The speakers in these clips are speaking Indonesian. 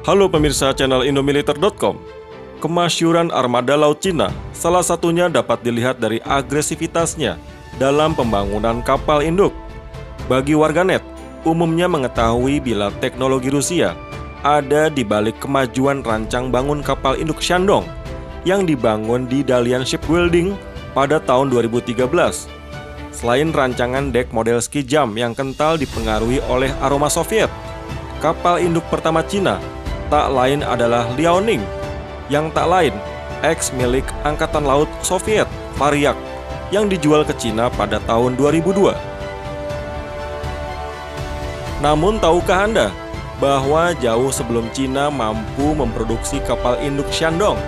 Halo pemirsa channel Indomiliter.com. Kemasyhuran armada laut Cina salah satunya dapat dilihat dari agresivitasnya dalam pembangunan kapal induk. Bagi warganet, umumnya mengetahui bila teknologi Rusia ada di balik kemajuan rancang bangun kapal induk Shandong yang dibangun di Dalian Shipbuilding pada tahun 2013. Selain rancangan dek model ski jump yang kental dipengaruhi oleh aroma Soviet, kapal induk pertama Cina tak lain adalah Liaoning, yang tak lain eks milik Angkatan Laut Soviet, Varyak, yang dijual ke Cina pada tahun 2002. Namun tahukah Anda bahwa jauh sebelum Cina mampu memproduksi kapal induk Shandong,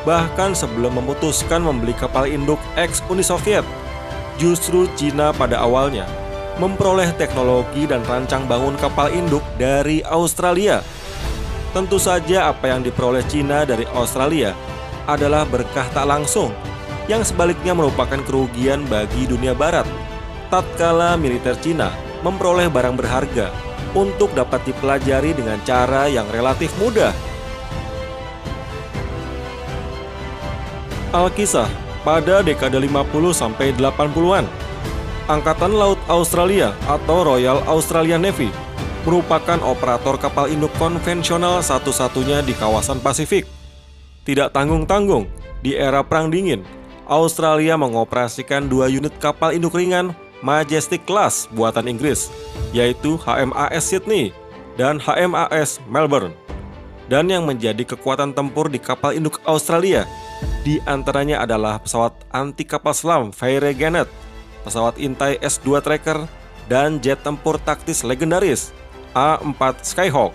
bahkan sebelum memutuskan membeli kapal induk eks Uni Soviet, justru Cina pada awalnya memperoleh teknologi dan rancang bangun kapal induk dari Australia. Tentu saja apa yang diperoleh Cina dari Australia adalah berkah tak langsung, yang sebaliknya merupakan kerugian bagi dunia barat tatkala militer Cina memperoleh barang berharga untuk dapat dipelajari dengan cara yang relatif mudah. Alkisah, pada dekade 50 sampai 80-an, Angkatan Laut Australia atau Royal Australian Navy merupakan operator kapal induk konvensional satu-satunya di kawasan Pasifik. Tidak tanggung-tanggung, di era Perang Dingin, Australia mengoperasikan dua unit kapal induk ringan Majestic Class buatan Inggris, yaitu HMAS Sydney dan HMAS Melbourne. Dan yang menjadi kekuatan tempur di kapal induk Australia, di antaranya adalah pesawat anti kapal selam Fairey Gannet, pesawat intai S-2 Tracker, dan jet tempur taktis legendaris A-4 Skyhawk.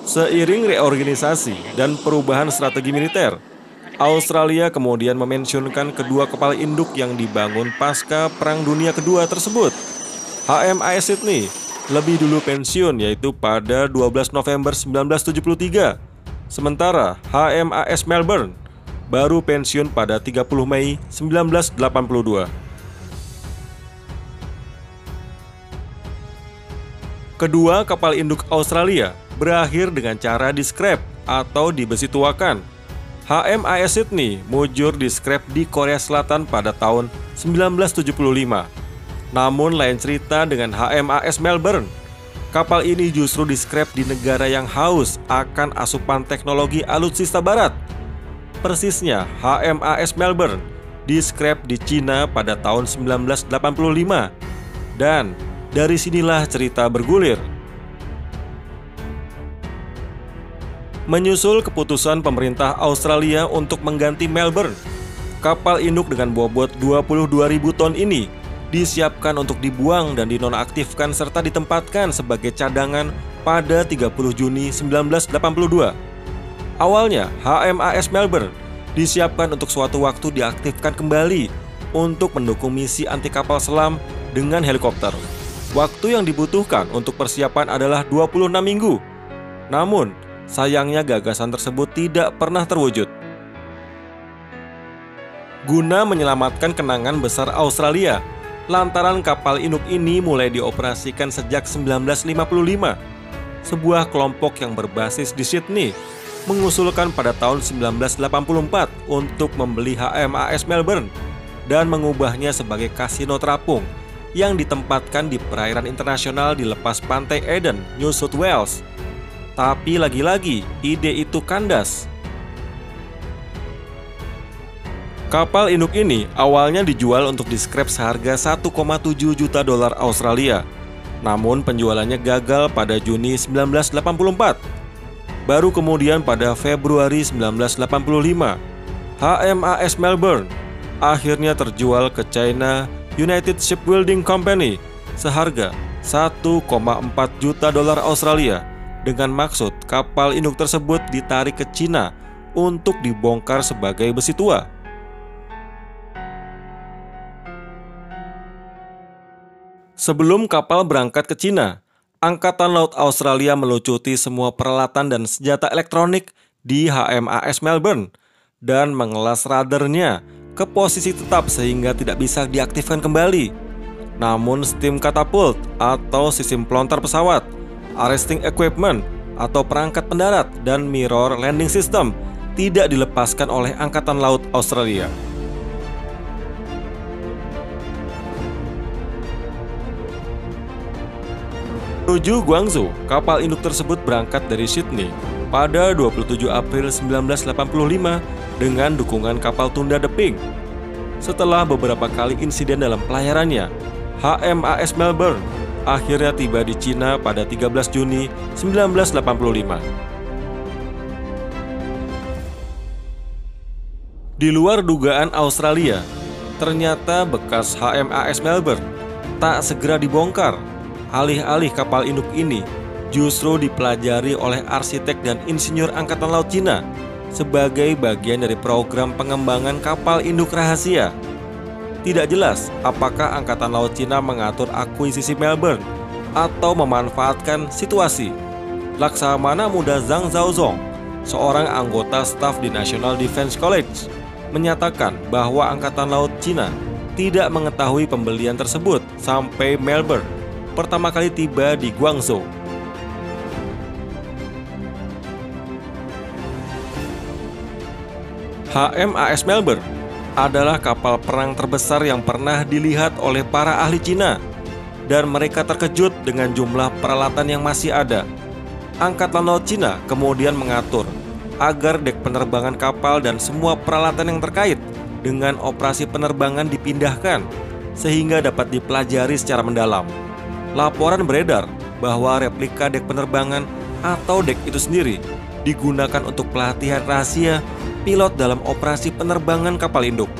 Seiring reorganisasi dan perubahan strategi militer, Australia kemudian memensiunkan kedua kapal induk yang dibangun pasca Perang Dunia Kedua tersebut. HMAS Sydney lebih dulu pensiun, yaitu pada 12 November 1973. Sementara HMAS Melbourne baru pensiun pada 30 Mei 1982. Kedua kapal induk Australia berakhir dengan cara di-scrap atau dibesi tuakan. HMAS Sydney mujur di scrap di Korea Selatan pada tahun 1975. Namun lain cerita dengan HMAS Melbourne. Kapal ini justru di scrap di negara yang haus akan asupan teknologi alutsista barat. Persisnya HMAS Melbourne di scrap di Cina pada tahun 1985. Dan dari sinilah cerita bergulir. Menyusul keputusan pemerintah Australia untuk mengganti Melbourne, kapal induk dengan bobot 22.000 ton ini disiapkan untuk dibuang dan dinonaktifkan serta ditempatkan sebagai cadangan pada 30 Juni 1982. Awalnya, HMAS Melbourne disiapkan untuk suatu waktu diaktifkan kembali untuk mendukung misi anti kapal selam dengan helikopter. Waktu yang dibutuhkan untuk persiapan adalah 26 minggu. Namun, sayangnya gagasan tersebut tidak pernah terwujud. Guna menyelamatkan kenangan besar Australia, lantaran kapal induk ini mulai dioperasikan sejak 1955. Sebuah kelompok yang berbasis di Sydney mengusulkan pada tahun 1984 untuk membeli HMAS Melbourne dan mengubahnya sebagai kasino terapung yang ditempatkan di perairan internasional di lepas pantai Eden, New South Wales. Tapi lagi-lagi, ide itu kandas. Kapal induk ini awalnya dijual untuk di-scrap seharga 1,7 juta dolar Australia. Namun penjualannya gagal pada Juni 1984. Baru kemudian pada Februari 1985, HMAS Melbourne akhirnya terjual ke China United Shipbuilding Company seharga 1,4 juta dolar Australia. Dengan maksud kapal induk tersebut ditarik ke Cina untuk dibongkar sebagai besi tua. Sebelum kapal berangkat ke Cina, Angkatan Laut Australia melucuti semua peralatan dan senjata elektronik di HMAS Melbourne dan mengelas radarnya ke posisi tetap sehingga tidak bisa diaktifkan kembali. Namun steam catapult atau sistem pelontar pesawat, arresting equipment atau perangkat pendarat, dan mirror landing system tidak dilepaskan oleh Angkatan Laut Australia. Menuju Guangzhou, kapal induk tersebut berangkat dari Sydney pada 27 April 1985 dengan dukungan kapal tunda The Pink. Setelah beberapa kali insiden dalam pelayarannya, HMAS Melbourne akhirnya tiba di Cina pada 13 Juni 1985. Di luar dugaan Australia, ternyata bekas HMAS Melbourne tak segera dibongkar. Alih-alih kapal induk ini justru dipelajari oleh arsitek dan insinyur Angkatan Laut Cina sebagai bagian dari program pengembangan kapal induk rahasia. Tidak jelas apakah Angkatan Laut Cina mengatur akuisisi Melbourne atau memanfaatkan situasi. Laksamana Muda Zhang Zhaozong, seorang anggota staf di National Defense College, menyatakan bahwa Angkatan Laut Cina tidak mengetahui pembelian tersebut sampai Melbourne pertama kali tiba di Guangzhou. HMAS Melbourne adalah kapal perang terbesar yang pernah dilihat oleh para ahli Cina, dan mereka terkejut dengan jumlah peralatan yang masih ada. Angkatan Laut Cina kemudian mengatur agar dek penerbangan kapal dan semua peralatan yang terkait dengan operasi penerbangan dipindahkan sehingga dapat dipelajari secara mendalam. Laporan beredar bahwa replika dek penerbangan atau dek itu sendiri digunakan untuk pelatihan rahasia pilot dalam operasi penerbangan kapal induk.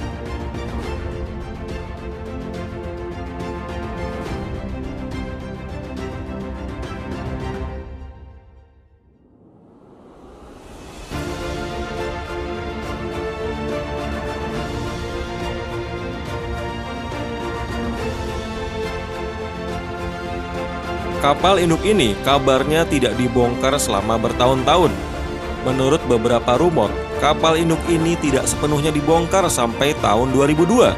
Kapal induk ini kabarnya tidak dibongkar selama bertahun-tahun. Menurut beberapa rumor, kapal induk ini tidak sepenuhnya dibongkar sampai tahun 2002.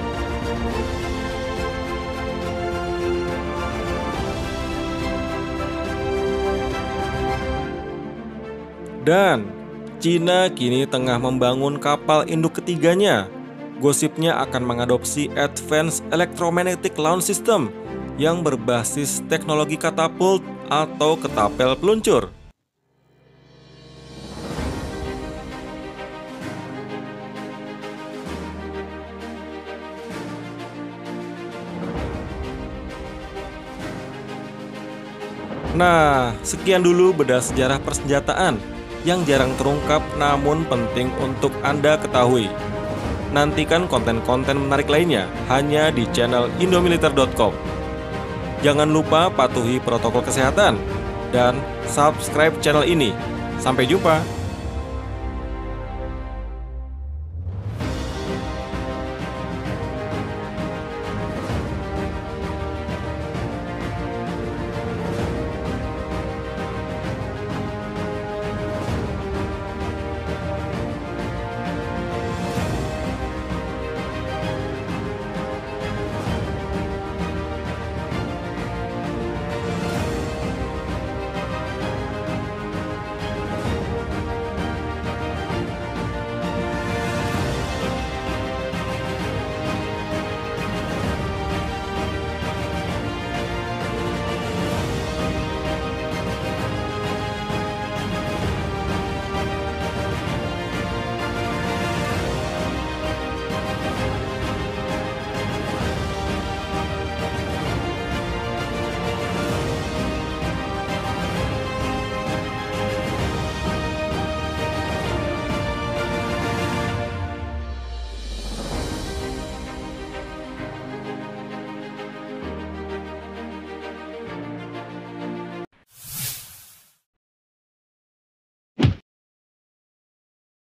Dan Cina kini tengah membangun kapal induk ketiganya. Gosipnya akan mengadopsi Advanced Electromagnetic Launch System yang berbasis teknologi katapult atau ketapel peluncur. Nah, sekian dulu bedah sejarah persenjataan yang jarang terungkap namun penting untuk Anda ketahui. Nantikan konten-konten menarik lainnya hanya di channel indomiliter.com. Jangan lupa patuhi protokol kesehatan dan subscribe channel ini. Sampai jumpa.